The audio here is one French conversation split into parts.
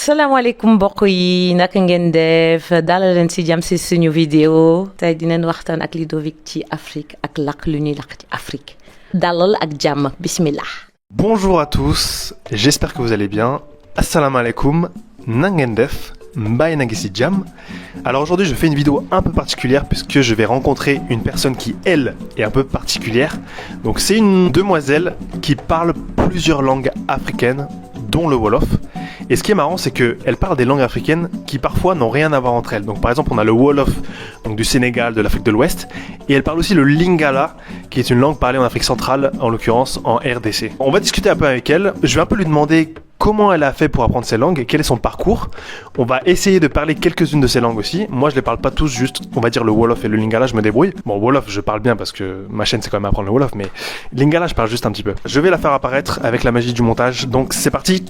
salaamaaleykum mbokk yi naka ngeen def dalal leen si jàmm si suñu vidéo tey dinañ waxtaan ak Ludovic ci Afrique ak làkk lu ñuy làkk ci Afrique dalal ak jàmm bismillah. Bonjour à tous, j'espère que vous allez bien. Assalamu alaikum, na ngeen def, mbaa na ngi si jàmm. Alors aujourd'hui je fais une vidéo un peu particulière puisque je vais rencontrer une personne qui elle est un peu particulière. Donc c'est une demoiselle qui parle plusieurs langues africaines dont le Wolof. Et ce qui est marrant, c'est qu'elle parle des langues africaines qui parfois n'ont rien à voir entre elles. Donc par exemple, on a le Wolof donc du Sénégal, de l'Afrique de l'Ouest, et elle parle aussi le Lingala, qui est une langue parlée en Afrique centrale, en l'occurrence en RDC. On va discuter un peu avec elle. Je vais un peu lui demander comment elle a fait pour apprendre ces langues et quel est son parcours. On va essayer de parler quelques-unes de ces langues aussi. Moi, je les parle pas tous, juste, on va dire le Wolof et le Lingala, je me débrouille. Bon, Wolof, je parle bien parce que ma chaîne, c'est quand même apprendre le Wolof, mais Lingala, je parle juste un petit peu. Je vais la faire apparaître avec la magie du montage. Donc, c'est parti.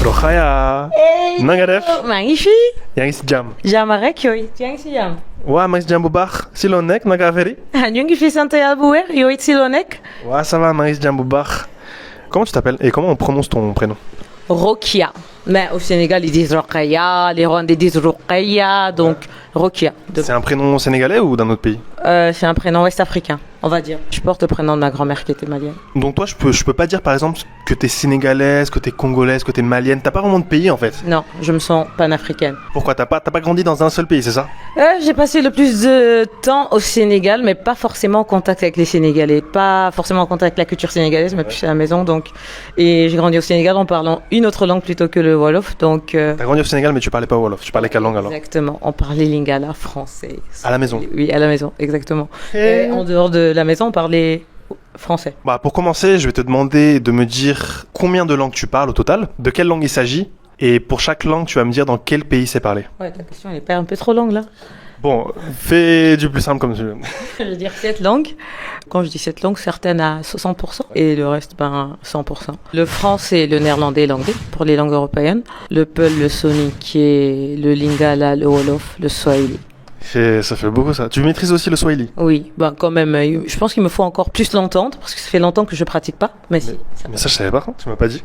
Rokhaya. Hey. Na nga def. maa ngi fi. yaa ngi si jàmm. jàmm rek yooyu yaa ngi si jàmm. waa maa ngi si jàmm bu baax si loo nekk naka affaire yi. ñu ngi fi sant yàlla bu wér yow it si loo nekk. waa ça va maa ngi si jàmm bu baax. Comment tu t'appelles et comment on prononce ton prénom? Rokia. Mais au Sénégal, ils disent Rokhaya, les Rwandais disent Rokhaya, donc Rokia. C'est un prénom sénégalais ou d'un autre pays? C'est un prénom ouest-africain, on va dire. Je porte le prénom de ma grand-mère qui était malienne. Donc toi, je peux pas dire par exemple que t'es sénégalaise, que t'es congolaise, que t'es malienne. T'as pas vraiment de pays en fait. Non, je me sens panafricaine. Pourquoi t'as pas grandi dans un seul pays, c'est ça? J'ai passé le plus de temps au Sénégal, mais pas forcément en contact avec les Sénégalais, pas forcément en contact avec la culture sénégalaise, mais plus à la maison. Donc, et j'ai grandi au Sénégal en parlant une autre langue plutôt que le Wolof. Donc, t'as grandi au Sénégal, mais tu parlais pas Wolof. Tu parlais quelle langue alors? Exactement, on parlait Lingala, français. À la maison? Oui, à la maison, exactement. Et en dehors de la maison, on parlait français. Bah, pour commencer, je vais te demander de me dire combien de langues tu parles au total, de quelle langue il s'agit, et pour chaque langue, tu vas me dire dans quel pays c'est parlé. Ouais, ta question elle est pas un peu trop longue là. Bon, fais du plus simple comme tu veux. Je veux dire 7 langues. Quand je dis 7 langues, certaines à 60% et le reste, 100%. Le français, le néerlandais et l'anglais pour les langues européennes. Le Peul, le Soninké, le Lingala, le Wolof, le Swahili. Ça fait beaucoup ça. Tu maîtrises aussi le Swahili? Oui, quand même. Je pense qu'il me faut encore plus l'entendre parce que ça fait longtemps que je pratique pas. Mais si. Mais ça, je savais pas. Tu m'as pas dit.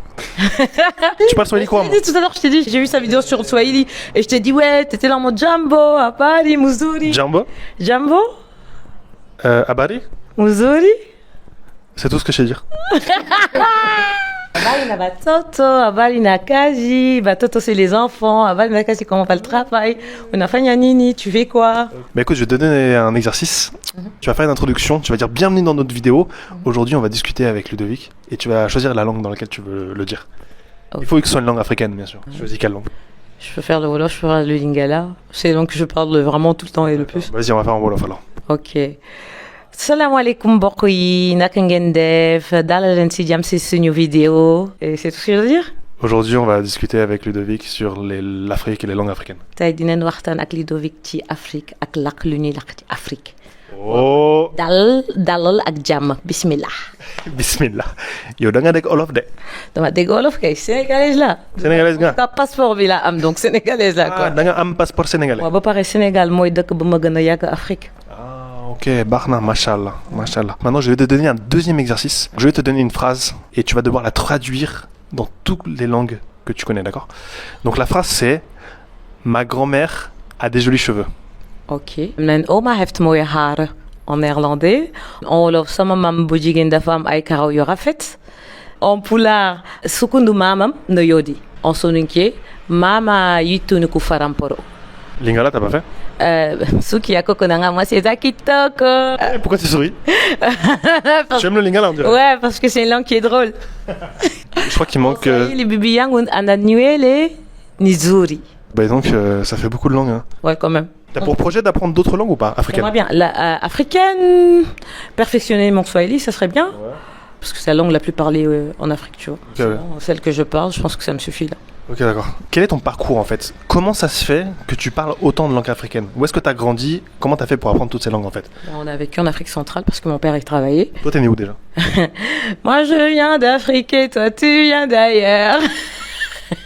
Tu parles Swahili quoi, moi? Tout à l'heure, je t'ai dit, j'ai vu sa vidéo sur le Swahili et je t'ai dit, ouais, t'étais là en mode Jambo, Abari, Muzuri. Jambo? Jambo? Abari? Muzuri? C'est tout ce que je sais dire. Habari na batoto, habari na kazi, batoto c'est les enfants, habari na kazi comment va le travail, unafanya nini, tu fais quoi? Bah écoute, je vais te donner un exercice. Tu vas faire une introduction, tu vas dire bienvenue dans notre vidéo. Aujourd'hui, on va discuter avec Ludovic et tu vas choisir la langue dans laquelle tu veux le dire. Il faut que ce soit une langue africaine, bien sûr. Choisis quelle langue? Je peux faire le Wolof, je peux faire le Lingala. C'est les langues que je parle vraiment tout le temps et le plus. Vas-y, on va faire en Wolof alors. Ok. salaamaaleykum mbokk yi naka ngeen def dalal leen si jàmm si suñu vidéo et c'est tout ce que je veux dire. Aujourd'hui, on va discuter avec Ludovic sur l'Afrique et les langues africaines. tey dinañ waxtaan ak Ludovic ci Afrique ak làkk lu ñuy làkk ci Afrique. Oh. dalal ak jàmm bismillah. Bismillah. Yow da nga dégg olof de. dama dégg olof kay sénégalaise la. Sénégalaise nga. ta passeport bi la am donc sénégalaise la quoi. Da nga am passeport sénégalais. waaw ba pare Sénégal mooy dëkk ba ma gën a yàgg Afrique. Ok, Barna, mashallah, mashallah. Maintenant, je vais te donner un deuxième exercice. Je vais te donner une phrase et tu vas devoir la traduire dans toutes les langues que tu connais, d'accord? Donc la phrase c'est ma grand-mère a des jolis cheveux. Ok. Mijn oma heeft mooie haren en néerlandais. En wolof sama mam bu jigéen dafa am ay karaw yu rafet. En pulaar sukundu mamam no yodi. En soninké mama yituni ku faramporo. Lingala, t'as pas fait? Suki ya koko nanga moi c'est kitoko. Pourquoi tu souris? Tu aimes le Lingala, on dirait? Ouais, parce que c'est une langue qui est drôle. Je crois qu'il manque... Les bibi yangu ananyuele nizuri. Bah donc, ça fait beaucoup de langues. Hein. Ouais, quand même. T'as pour projet d'apprendre d'autres langues ou pas? Africaines? J'aimerais bien. Africaine, perfectionner mon Swahili, ça serait bien. Ouais. Parce que c'est la langue la plus parlée en Afrique, tu vois. Okay, ouais. Celle que je parle, je pense que ça me suffit là. Ok, d'accord. Quel est ton parcours en fait? Comment ça se fait que tu parles autant de langues africaines? Où est-ce que tu as grandi? Comment tu as fait pour apprendre toutes ces langues en fait? On a vécu en Afrique centrale parce que mon père y travaillait. Toi, t'es né où déjà? Moi, je viens d'Afrique et toi, tu viens d'ailleurs.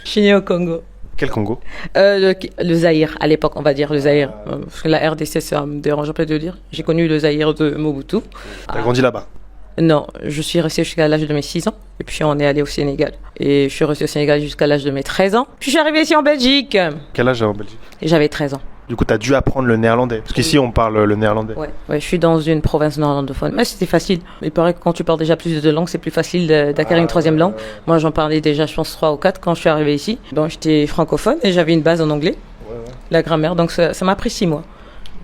Je suis né au Congo. Quel Congo? Le Zaïre, à l'époque, on va dire le Zaïre. Parce que la RDC, ça me dérange un peu de le dire. J'ai connu le Zaïre de Mobutu. T'as grandi là-bas? Non, je suis restée jusqu'à l'âge de mes 6 ans. Et puis on est allé au Sénégal. Et je suis restée au Sénégal jusqu'à l'âge de mes 13 ans. Puis je suis arrivée ici en Belgique. Quel âge en Belgique? Et j'avais 13 ans. Du coup, tu as dû apprendre le néerlandais. Parce qu'ici, on parle le néerlandais. Ouais, je suis dans une province néerlandophone. Mais c'était facile. Il paraît que quand tu parles déjà plus de 2 langues, c'est plus facile d'acquérir une troisième langue. Moi, j'en parlais déjà, je pense, 3 ou 4 quand je suis arrivée ici. Bon, j'étais francophone et j'avais une base en anglais. La grammaire, donc ça m'a pris 6 mois.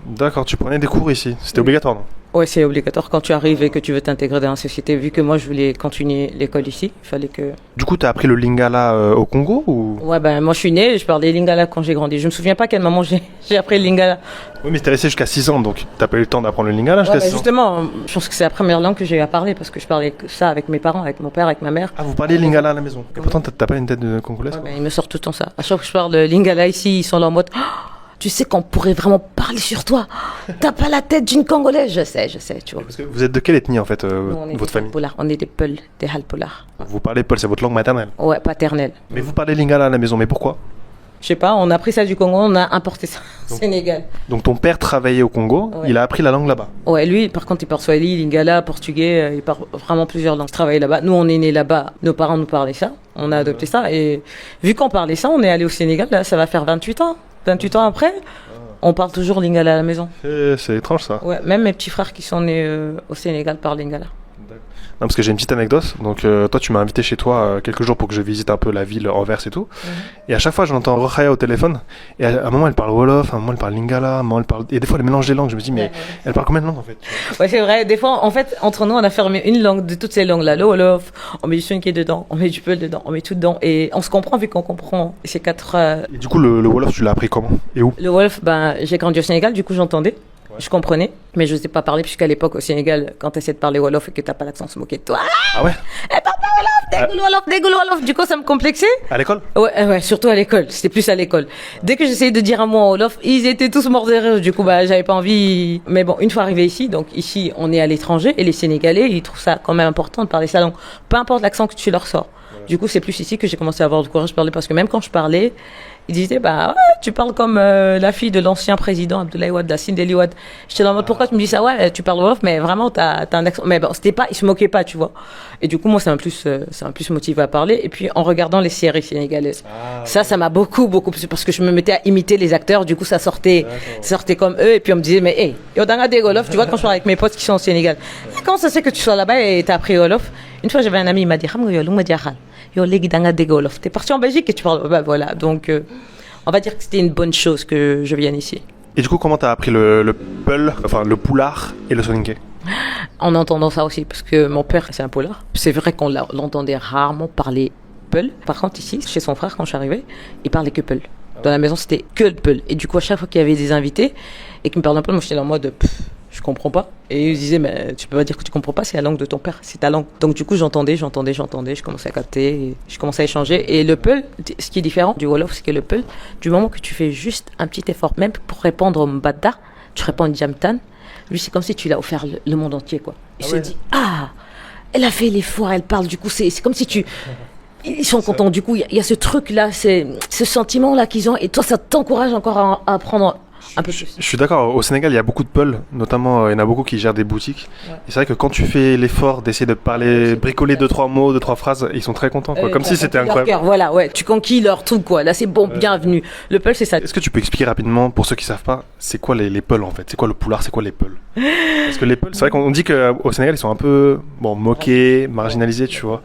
D'accord, tu prenais des cours ici. C'était obligatoire, non? Ouais, c'est obligatoire quand tu arrives et que tu veux t'intégrer dans la société. Vu que moi, je voulais continuer l'école ici, il fallait que... Du coup, tu as appris le lingala au Congo ou... Ouais, ben moi, je suis née, je parlais lingala quand j'ai grandi. Je me souviens pas à quel moment j'ai appris le lingala. Oui, mais t'es resté jusqu'à 6 ans, donc t'as pas eu le temps d'apprendre le lingala jusqu'à 6 ans. Justement, je pense que c'est la première langue que j'ai eu à parler parce que je parlais que ça avec mes parents, avec mon père, avec ma mère. Ah, vous parliez lingala à la maison. Et pourtant, t'as pas une tête de congolaise, Ouais, quoi. ben, il me sort tout le temps ça. À chaque fois que je parle de lingala ici, ils sont là en mode... Tu sais qu'on pourrait vraiment parler sur toi. T'as pas la tête d'une Congolaise. Je sais, tu vois. Parce que vous êtes de quelle ethnie, en fait, Nous, on est votre des famille? Halpolar. On est des Peuls, des Halpolar. Vous parlez Peul, c'est votre langue maternelle. Ouais, paternelle. Mais vous parlez lingala à la maison, mais pourquoi? Je sais pas, on a pris ça du Congo, on a importé ça au Sénégal. Donc ton père travaillait au Congo, Ouais. il a appris la langue là-bas. Ouais, lui, par contre, il parle swahili, lingala, portugais, il parle vraiment plusieurs langues. Il travaillait là-bas. Nous, on est nés là-bas. Nos parents nous parlaient ça. On a adopté ça. Et vu qu'on parlait ça, on est allé au Sénégal. Là, ça va faire 28 ans. 28 ans après, on parle toujours lingala à la maison. C'est étrange ça. Ouais, même mes petits frères qui sont nés au Sénégal parlent lingala. Non, parce que j'ai une petite anecdote. Donc toi, tu m'as invité chez toi quelques jours pour que je visite un peu la ville, Anvers et tout. Et à chaque fois, j'entends Rokhaya au téléphone. Et à un moment, elle parle Wolof, à un moment, elle parle Lingala, à un moment, elle parle... Et des fois, elle mélange les langues. Je me dis, mais elle parle combien de langues en fait? Ouais, c'est vrai. Des fois, en fait, entre nous, on a fermé une langue de toutes ces langues-là. Le Wolof, on met du Soninké dedans, on met du Peul dedans, on met tout dedans. Et on se comprend vu qu'on comprend ces 4... Et du coup, le Wolof, tu l'as appris comment? Et où? Le Wolof, ben, j'ai grandi au Sénégal, du coup, j'entendais. Je comprenais, mais je ne sais pas parler, puisqu'à l'époque, au Sénégal, quand tu essaies de parler Wolof et que tu n'as pas l'accent, on se moquait de toi. Ah ouais? Elle parle pas Wolof, dégoule Wolof. Du coup, ça me complexait. À l'école? Ouais, surtout à l'école. C'était plus à l'école. Dès que j'essayais de dire un mot en Wolof, ils étaient tous morts de rire. Du coup, bah, j'avais pas envie. Mais bon, une fois arrivé ici, donc ici, on est à l'étranger, et les Sénégalais, ils trouvent ça quand même important de parler sa langue. Peu importe l'accent que tu leur sors. Du coup, c'est plus ici que j'ai commencé à avoir du courage de parler, parce que même quand je parlais, ils disaient, bah ouais, tu parles comme la fille de l'ancien président Abdoulaye Wade, la Sindeli Wade. J'étais en mode, pourquoi tu me dis ça? Ouais, tu parles Wolof, mais vraiment, t'as un accent. Mais bon, c'était pas, ils se moquaient pas, tu vois. Et du coup, moi, ça m'a plus motivé à parler. Et puis, en regardant les séries sénégalaises, ça m'a beaucoup plus, parce que je me mettais à imiter les acteurs. Du coup, ça sortait comme eux. Et puis, on me disait, mais hey, yo, danga des Wolof, tu vois, quand je parle avec mes potes qui sont au Sénégal. Comment ça se fait que tu sois là-bas et t'as appris Wolof? Une fois, j'avais un ami, il m'a dit, yo, légui danga des Wolof. T'es parti en Belgique et tu parles, bah voilà. Donc, on va dire que c'était une bonne chose que je vienne ici. Et du coup, comment t'as appris le Peul, enfin le Poulard et le Soninké? En entendant ça aussi, parce que mon père, c'est un Poulard. C'est vrai qu'on l'entendait rarement parler Peul. Par contre, ici, chez son frère, quand je suis arrivée, il parlait que Peul. Dans la maison, c'était que le Peul. Et du coup, à chaque fois qu'il y avait des invités et qu'ils me parlaient un Peul, moi, j'étais là en mode, je comprends pas. Et ils disaient, mais tu peux pas dire que tu comprends pas, c'est la langue de ton père, c'est ta langue. Donc du coup, j'entendais, je commençais à capter, je commençais à échanger. Et le Peul, ce qui est différent du Wolof, c'est que le Peul, du moment que tu fais juste un petit effort, même pour répondre au Mbada, tu réponds Djamtan, lui, c'est comme si tu l'as offert le monde entier, quoi. Il se dit, elle a fait l'effort, elle parle, du coup, c'est comme si tu... Ils sont contents, du coup, il y a ce truc-là, ce sentiment-là qu'ils ont, et toi, ça t'encourage encore à apprendre un peu plus. Je suis d'accord, au Sénégal, il y a beaucoup de Peuls, notamment, il y en a beaucoup qui gèrent des boutiques. Ouais. Et c'est vrai que quand tu fais l'effort d'essayer de parler, bricoler 2-3 mots, 2-3 phrases, ils sont très contents, quoi. Comme si c'était incroyable. Cœur, voilà, ouais, tu conquis leur truc, quoi. Là, c'est bon, bienvenue. Le Peul, c'est ça. Est-ce que tu peux expliquer rapidement, pour ceux qui savent pas, c'est quoi les Peuls, en fait? C'est quoi le Poulard, c'est quoi les Peuls? Parce que les Peuls, c'est vrai qu'on dit qu'au Sénégal, ils sont un peu, moqués, marginalisés, tu vois.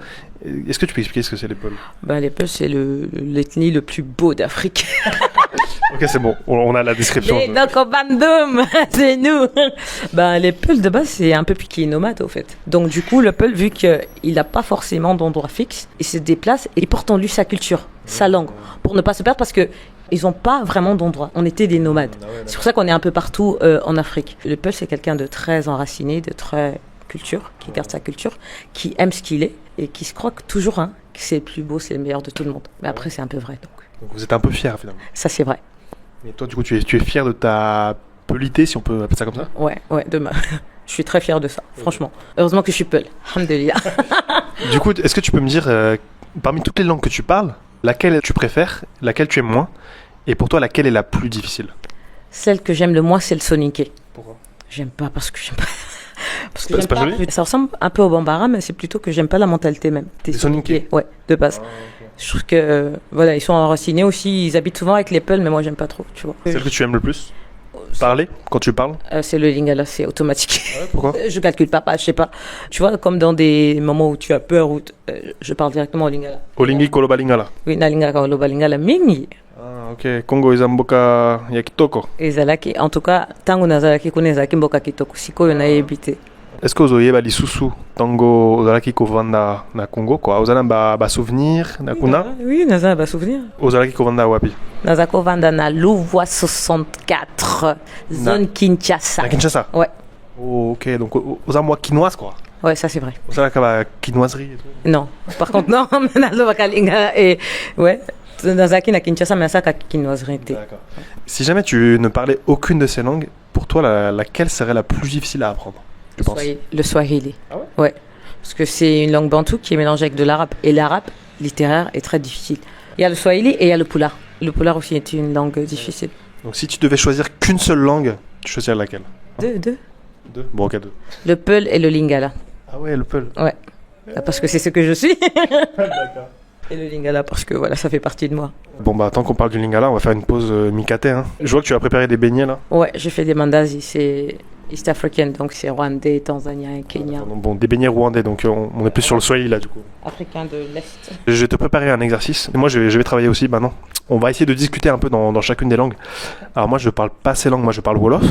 Est-ce que tu peux expliquer ce que c'est les Peuls? Les Peuls, c'est l'ethnie le plus beau d'Afrique. Ok, c'est bon, on a la description. Les Bandom, c'est nous. Les Peuls, de base, c'est un peuple qui est nomade, au fait. Donc, du coup, le Peul, vu qu'il n'a pas forcément d'endroit fixe, il se déplace et il porte en lui sa culture, sa langue, pour ne pas se perdre, parce que ils n'ont pas vraiment d'endroit. On était des nomades. C'est pour ça qu'on est un peu partout en Afrique. Le Peul, c'est quelqu'un de très enraciné, de très culture, qui garde sa culture, qui aime ce qu'il est et qui se croit toujours que c'est le plus beau, c'est le meilleur de tout le monde. Mais après, c'est un peu vrai. Donc vous êtes un peu fier, finalement. Ça, c'est vrai. Et toi, du coup, tu es fier de ta peulité, si on peut appeler ça comme ça? Ouais, demain. Je suis très fier de ça, franchement. Heureusement que je suis Peul. Alhamdoulilah. Du coup, est-ce que tu peux me dire, parmi toutes les langues que tu parles, laquelle tu préfères, laquelle tu aimes moins, et pour toi, laquelle est la plus difficile? Celle que j'aime le moins, c'est le Soninké. Pourquoi? J'aime pas parce que j'aime pas. Parce que C'est j'aime pas joli? ça ressemble un peu au bambara, mais c'est plutôt que j'aime pas la mentalité même. Des Soninké? Ouais, de base. Je trouve que, voilà, ils sont enracinés aussi, ils habitent souvent avec les Peuls, mais moi j'aime pas trop, tu vois. Celle que tu aimes le plus? Parler quand tu parles? C'est le lingala, c'est automatique. Pourquoi? Je calcule pas, je sais pas. Tu vois, comme dans des moments où tu as peur, où je parle directement au lingala. Olingi koloba lingala. Oui, na lingala, loba lingala mingi. Ah, ok. Congo ezamboka ya kitoko. Ezalaki, en tout cas, tango nazalaki kuna ezalaki mboka kitoko, sikoyo nayebi te. Est-ce que ozoyeba lisusu tango ozalaki kovanda na Congo quoi? Ozala ba souvenir na kuna? Oui, naza ba souvenir. Ozalaki kovanda wapi? Naza kovanda na Louvois 64, zone Kinshasa. À Kinshasa? Ouais, Oh, ok. Donc ozamwa quinoise quoi? ouais, ça c'est vrai. Ozalaka ba quinoiserie et tout? Non, par contre, non, na lobaka lingala et ouais, nazaki na Kinshasa, mais ça ka kinoiserie te. D'accord. Si jamais tu ne parlais aucune de ces langues, pour toi, laquelle serait la plus difficile à apprendre? Tu penses? Le swahili. Ah ouais? Ouais, parce que c'est une langue bantoue qui est mélangée avec de l'arabe. Et l'arabe littéraire est très difficile. Il y a le swahili et il y a le pula. Le pula aussi est une langue difficile. Donc si tu devais choisir qu'une seule langue, tu choisirais laquelle? Deux. Deux. Bon, ok, deux. Le peul et le lingala. Ah ouais, le peul. Ouais, parce que c'est ce que je suis. D'accord. Et le lingala parce que voilà, ça fait partie de moi. Bon bah tant qu'on parle du lingala, on va faire une pause mikate. Hein. Je vois que tu as préparé des beignets là. Ouais, j'ai fait des mandazi, c'est East African, donc c'est rwandais, tanzanien, kenyan. Bon, des beignets rwandais, donc on est plus sur le swahili là du coup. Africain de l'Est. Je vais te préparer un exercice. Moi je vais travailler aussi maintenant. On va essayer de discuter un peu dans chacune des langues. Alors moi je parle pas ces langues, moi je parle wolof.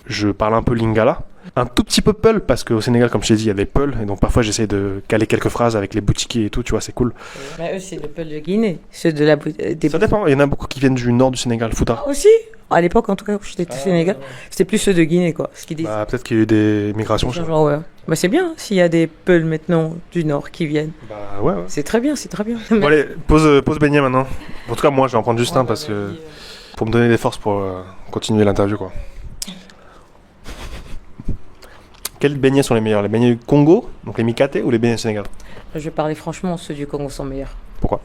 Je parle un peu lingala. Un tout petit peu peul parce qu'au Sénégal, comme je t'ai dit, il y a des peuls et donc parfois j'essaie de caler quelques phrases avec les boutiquiers et tout, tu vois, c'est cool. Mais eux, c'est le peul de Guinée, ceux de la des Ça dépend, il y en a beaucoup qui viennent du nord du Sénégal, Fouta. aussi. À l'époque, en tout cas, où j'étais au Sénégal, c'était plus ceux de Guinée, quoi. Ce qu'ils disent. Bah, peut-être qu'il y a eu des migrations. Je sais pas. Genre, ouais. Bah, c'est bien s'il y a des peuls maintenant du nord qui viennent. Bah ouais. C'est très bien, c'est très bien. Bon allez, pause beignet maintenant. En tout cas moi je vais en prendre juste un parce que pour me donner des forces pour continuer l'interview quoi. Quels beignets sont les meilleurs? Les beignets du Congo, donc les mikate ou les beignets du Sénégal? Je vais parler franchement, ceux du Congo sont meilleurs. Pourquoi?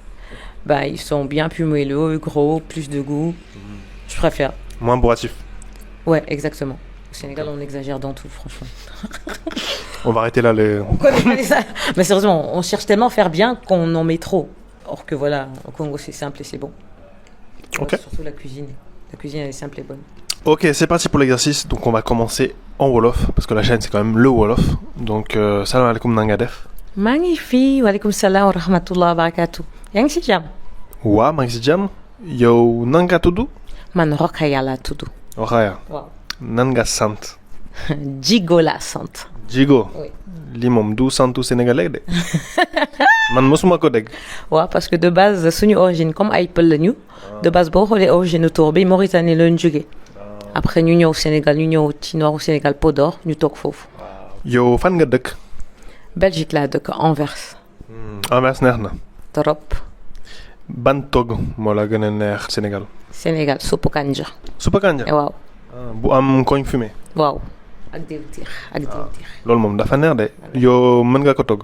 Bah, ils sont bien plus moelleux, gros, plus de goût. Je préfère. Moins bourratif. Ouais, exactement. Au Sénégal, on exagère dans tout, franchement. On va arrêter là les... On connaît pas ça. Mais sérieusement, on cherche tellement à faire bien qu'on en met trop. Or que voilà, au Congo, c'est simple et c'est bon. Ok. Ouais, surtout la cuisine. La cuisine, elle est simple et bonne. Ok, c'est parti pour l'exercice. Donc on va commencer en Wolof parce que la chaîne c'est quand même le Wolof. Donc salam alaikum nangadef. Magnifique. Wa alaikum salam wa rahmatullah wa barakatuh. Yang si jam. Wa Maxi Jam, yow nanga tudu? Man Rokhaya la tudu. Ohaya. Wow. Nanga sant. Djigo la sante. Djigo. Oui. Li moom du santu sénégalais de. Man mosuma ko dégg. Ouais, parce que de base, suñu origine, comme ay Pël lañu, de base, boo xoolee origine tour bi Mauritanie la ñu jógee. Après, ñu ñëw Sénégal, ñu ñëw ci nord Sénégal, Podor, ñu toog foofu. Yow fan nga dëkk? Belgique laa dëkk, Anvers. Anvers neex na. Trop. Ban togg moo la gën a neex Sénégal? Sénégal, suppu kanja. Suppu kanja? Waaw. Bu am koñ fumé. Waaw. Ak diwtiir, ak diwtiir. Loolu moom dafa neex de. Yow mën nga ko togg?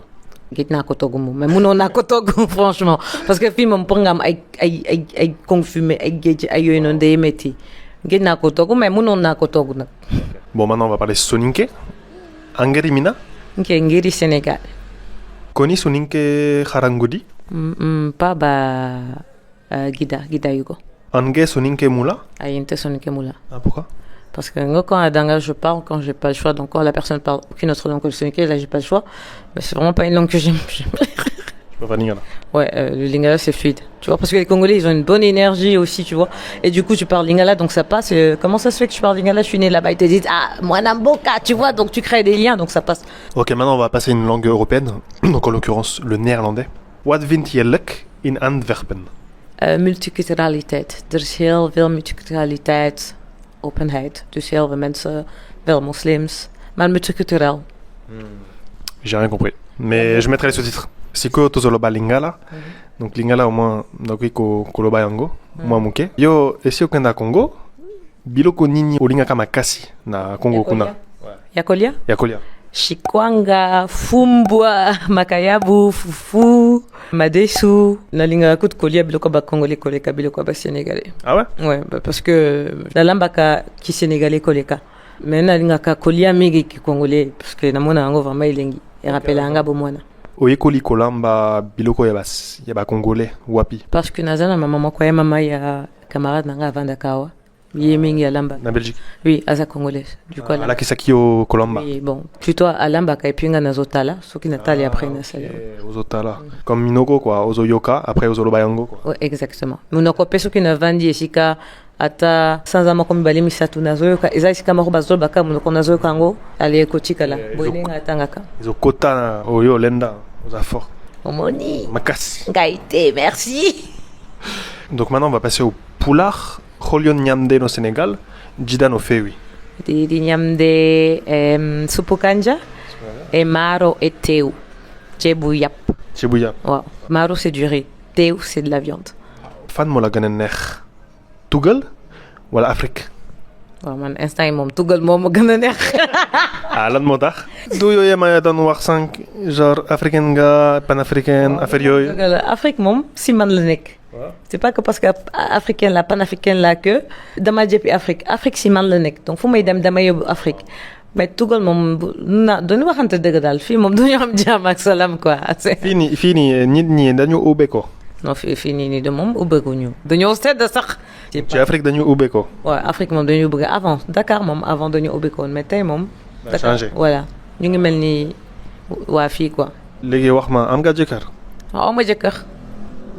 Gëj naa ko togg moom, mais mënoon naa ko togg franchement. Parce que fii moom pour nga am ay confumé, ay géej, ay yooyu noonu day métti. Gëj naa ko togg, mais mënoon naa ko togg nag. Bon, maintenant on va parler soninké. Angeri mina? Ok, ngiri Sénégal. Koni soninké harangudi? Pas ba Gida Yugo. Ange soninké mula? Ayente sonike mula. Ah, pourquoi? Parce que moi, quand à Danga, je parle, quand j'ai pas le choix, donc quand la personne parle aucune autre langue que le sonike, là, j'ai pas le choix. Mais c'est vraiment pas une langue que j'aime. Je peux pas lingala. Ouais, le lingala, c'est fluide. Tu vois, parce que les Congolais, ils ont une bonne énergie aussi, tu vois. Et du coup, tu parles lingala, donc ça passe. Comment ça se fait que tu parles lingala? Je suis né là-bas, ils te disent, ah, moi, Namboka, tu vois, donc tu crées des liens, donc ça passe. Ok, maintenant on va passer à une langue européenne. Donc en l'occurrence le néerlandais. Wat vind je leuk in Antwerpen? Multiculturaliteit. Er is heel veel multiculturaliteit, openheid. Dus heel veel mensen, wel moslims, maar multicultureel. J'ai rien compris. Mais je mettrai les sous-titres. Siko tozoloba lingala. Donc lingala au moins nakoki koloba yango. Moi muke. Yo esi okenda Congo. Biloko nini olingaka makasi na Congo kuna? Yakolia? Yakolia. Shikwanga, fumbwa, makayabu, fufu, madesu. Nalinga kut kolia biloko ba congolais koleka biloko ba sénégalais. Ah ouais? Ouais, bah parce que la lambaka qui sénégalais koleka. Mais nalinga ka kolia mingi ki congolais parce que namona yango vraiment ilengi. Et rappela anga bomwana. Oyekoli kolamba biloko ya ba congolais wapi? Parce que nazana maman kwa mama ya camarade nanga vanda kawa. Mingi alamba. Na Belgique. Oui, aza congolaise. Du coup ala kisaki au kolamba. Oui, bon, plutôt alamba ka epinga nazotala, soki natali après na sala. Ozotala. Comme Minoko quoi, ozoyoka après ozoloba yango quoi. Ouais, exactement. Munoko peso ki na vandi esika ata sanza mako mibale misatu nazoyoka eza esika mako bazolobaka munoko nazoyoka yango ale ekotikala boyelenga atangaka. Ezokota oyo lenda oza fort. Omoni. Makasi. Gaïté, merci. Donc maintenant on va passer au poulard. Kholion Nyamde no Sénégal, Djida no Fewi. Di Nyamde Supukanja et Maro et Théo. Tchébouillap. Tchébouillap. Wow. Maro c'est du riz, Théo c'est de la viande. Fan mo la gën a neex Tugal wala Afrique? Waaw man instant yi moom Tugal moom ma gën a neex. Ah lan moo tax? Du yooyu ma doon wax sànq genre africaine nga panafricaine affaire yooyu. Afrique moom si man la nekk. C'est pas que parce que africaine la panafricaine la que dama jëppi Afrique si man la nekk donc fu may dem dama yóbbu Afrique mais Tugal moom na dañu waxante dëgg daal fii moom dañu am jàmm ak salaam quoi. fii nii nit ñi dañu ubbe ko. non fii nii de moom ubbeekuñu dañoo sedd sax. ci Afrique dañu ubbe ko. waaw Afrique moom dañu bëgg avant Dakar moom avant dañu ubbeekoon mais tey moom. Dakar changé voilà ñu ngi mel ni waa fii quoi. léegi wax ma am nga jëkkër. waaw ma jëkkër.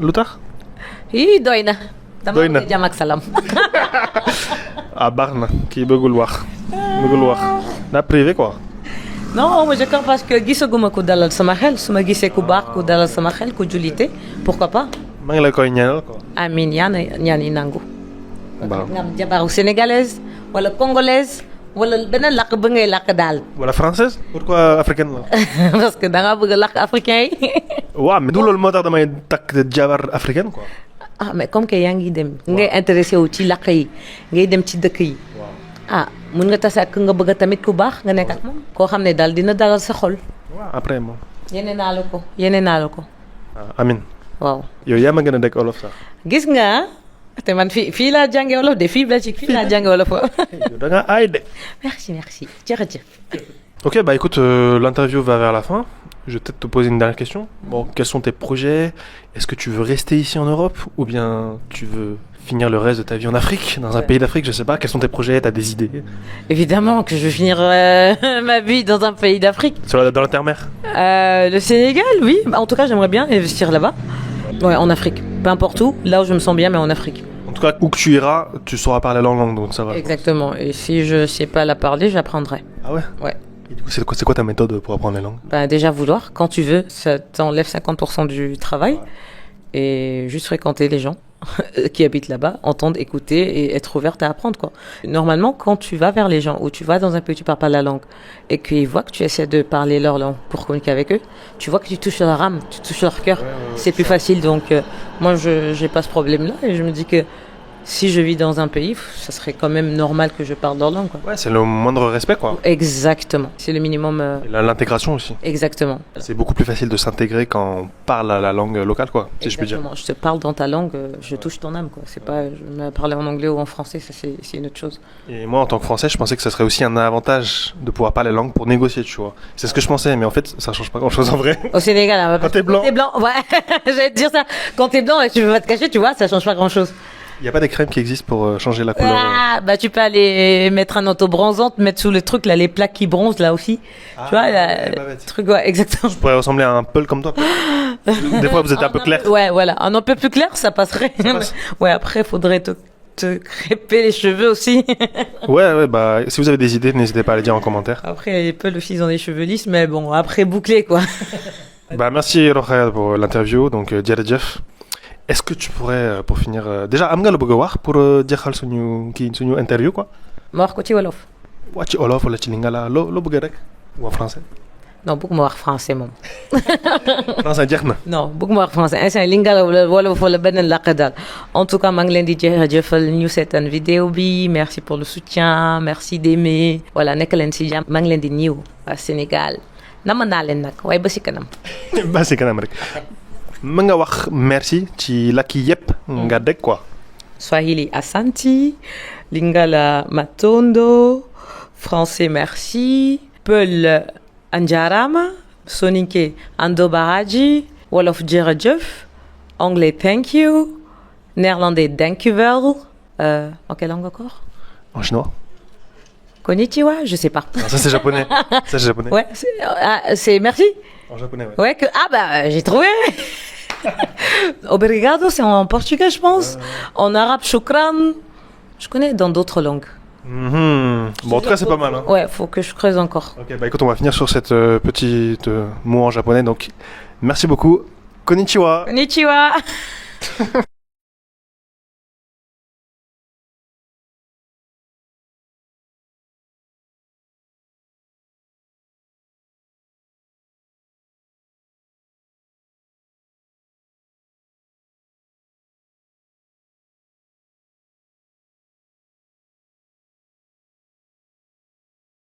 lu tax. Ii doy na. doy na dama jàmm ak salaam. ah baax na kii bëggul wax. daa privé quoi. non ma jëkkër parce que gisaguma ku dalal sama xel su ma gisee ku baax ku dalal sama xel ku jullite pourquoi pas. maa ngi la koy ñaanal quoi. amiin ñaan yi nangu. waaw nga am jabaru sénégalaise wala congolaise wala beneen làkk ba ngay làkk daal. wala française. pourquoi africaine la. parce que da ngaa bëgg a làkk africain yi. waaw mais du loolu moo tax damay takk jabar africaine quoi. ah mais comme que yaa ngi dem. ngay intéressé wu ci làkk yi ngay dem ci dëkk yi. ah mun nga tase ak nga bëgg tamit ku baax nga nekk ak moom. koo xam ne daal dina dalal sa xol. waaw après moom. yéene naa la ko. amin. waaw. yow yaa ma gën a dégg olof sax. gis nga te man fii laa jànge wolof de fii Belgique fii laa jànge wolof. yow da nga aay de. merci jërëjëf. Ok, bah écoute, l'interview va vers la fin. Je vais peut-être te poser une dernière question. Bon, quels sont tes projets? Est-ce que tu veux rester ici en Europe ou bien tu veux finir le reste de ta vie en Afrique, dans un pays d'Afrique, je sais pas. Quels sont tes projets? T'as des idées? Évidemment que je veux finir ma vie dans un pays d'Afrique. Dans la terre-mer? Le Sénégal, oui. En tout cas, j'aimerais bien investir là-bas. Ouais, en Afrique. Peu importe où, là où je me sens bien, mais en Afrique. En tout cas, où que tu iras, tu sauras parler la langue, donc ça va. Exactement. Et si je sais pas la parler, j'apprendrai. Ah ouais? Ouais. Et du coup, c'est quoi ta méthode pour apprendre les langues? Ben, déjà vouloir, quand tu veux, ça t'enlève 50% du travail. Ouais. Et juste fréquenter les gens qui habitent là-bas, entendre, écouter et être ouverte à apprendre, quoi. Normalement, quand tu vas vers les gens ou tu vas dans un pays où tu parles pas la langue et qu'ils voient que tu essaies de parler leur langue pour communiquer avec eux, tu vois que tu touches leur âme, tu touches leur cœur. C'est plus facile. Donc, moi, je n'ai pas ce problème-là et je me dis que si je vis dans un pays, ça serait quand même normal que je parle leur langue, quoi. Ouais, c'est le moindre respect, quoi. Exactement. C'est le minimum. Et l'intégration aussi. Exactement. C'est beaucoup plus facile de s'intégrer quand on parle la langue locale, quoi, si je puis dire. Exactement. Je te parle dans ta langue, je touche ton âme, quoi. C'est pas, je me parler en anglais ou en français, ça c'est une autre chose. Et moi, en tant que Français, je pensais que ça serait aussi un avantage de pouvoir parler la langue pour négocier, tu vois. C'est ce que je pensais, mais en fait, ça change pas grand-chose en vrai. Au Sénégal, hein, quand t'es blanc. Quand t'es blanc, ouais. J'allais te dire ça. Quand t'es blanc et tu veux pas te cacher, tu vois, ça change pas grand-chose. Il n'y a pas des crèmes qui existent pour changer la couleur? Ah, bah tu peux aller mettre un auto-bronzant, te mettre sous les trucs, là, les plaques qui bronzent, là aussi. Ah, tu vois, là, truc, ouais, exactement. Je pourrais ressembler à un peul comme toi. Des fois, vous êtes un peu clair. Ouais, voilà. Un peu plus clair, ça passerait. Ça passe. Ouais, après, faudrait te crêper les cheveux aussi. ouais, bah, si vous avez des idées, n'hésitez pas à les dire en commentaire. Après, les peuls aussi, ils ont des cheveux lisses, mais bon, après, bouclé, quoi. Bah, merci, Rokhaya, pour l'interview. Donc, Jeff. Est-ce que tu pourrais, pour finir, déjà, am nga la bëgg a wax pour jeexal suñu interview, quoi? Ma wax ko ci wolof. Wax ci wolof wala ci lingala loo bëgg rek ou en français? Non, bëgguma wax français moom. Français jeex na. Non, bëgguma wax français. Instant lingala wala wolof wala beneen làkk daal. En tout cas, maa ngi leen di jërëjëfal ñu seetaan vidéo bi. Merci pour le soutien, merci d'aimer. Voilà, nekk leen si jàmm. Maa ngi leen di ñëw waa Sénégal. Nama naa leen nag waaye ba si kanam. Ba si kanam rek. Mën nga wax merci ci làkki yépp nga dégg quoi. Swahili asanti, Lingala matondo, Français, merci. Peul, Anjarama. Soninke, Ando Baraji. Wolof, Jerejef. Anglais, thank you. Néerlandais, dankjewel. En quelle langue encore? En chinois. Konnichiwa, je sais pas. Non, ça c'est japonais. Ça c'est japonais. Ouais, c'est merci. En japonais, ouais. Ouais, j'ai trouvé. Obrigado, c'est en portugais, je pense. En arabe, shukran. Je connais dans d'autres langues. Mhm. Bon, en tout cas, c'est pas mal. Hein. Ouais, faut que je creuse encore. Ok, bah écoute, on va finir sur cette petite mot en japonais. Donc, merci beaucoup. Konnichiwa. Konnichiwa.